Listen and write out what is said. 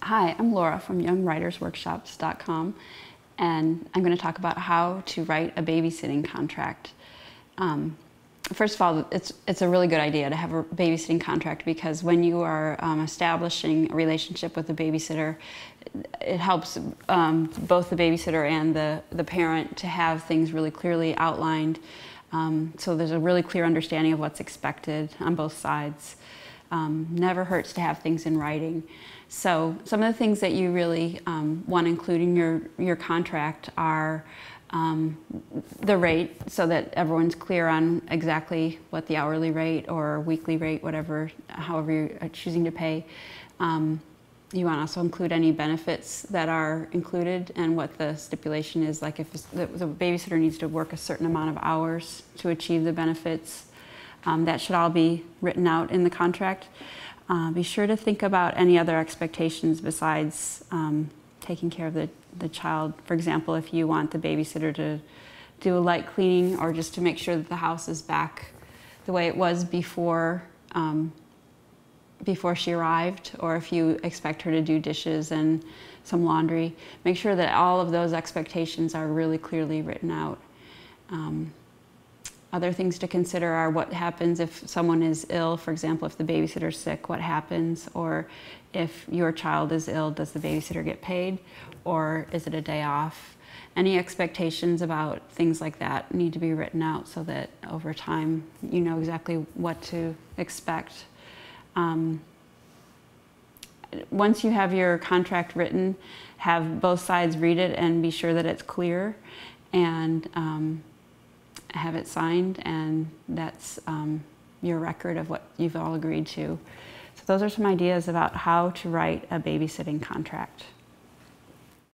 Hi, I'm Laura from YoungWritersWorkshops.com, and I'm going to talk about how to write a babysitting contract. First of all, it's a really good idea to have a babysitting contract, because when you are establishing a relationship with a babysitter, it helps both the babysitter and the parent to have things really clearly outlined, so there's a really clear understanding of what's expected on both sides. Never hurts to have things in writing. So some of the things that you really want to include in your contract are the rate, so that everyone's clear on exactly what the hourly rate or weekly rate, however you're choosing to pay. You want to also include any benefits that are included and what the stipulation is, like if the babysitter needs to work a certain amount of hours to achieve the benefits. That should all be written out in the contract. Be sure to think about any other expectations besides taking care of the child. For example, if you want the babysitter to do a light cleaning, or just to make sure that the house is back the way it was before she arrived, or if you expect her to do dishes and some laundry, make sure that all of those expectations are really clearly written out. Other things to consider are what happens if someone is ill. For example, if the babysitter's sick, what happens? Or if your child is ill, does the babysitter get paid? Or is it a day off? Any expectations about things like that need to be written out, so that over time you know exactly what to expect. Once you have your contract written, have both sides read it and be sure that it's clear, and have it signed, and that's your record of what you've all agreed to. So those are some ideas about how to write a babysitting contract.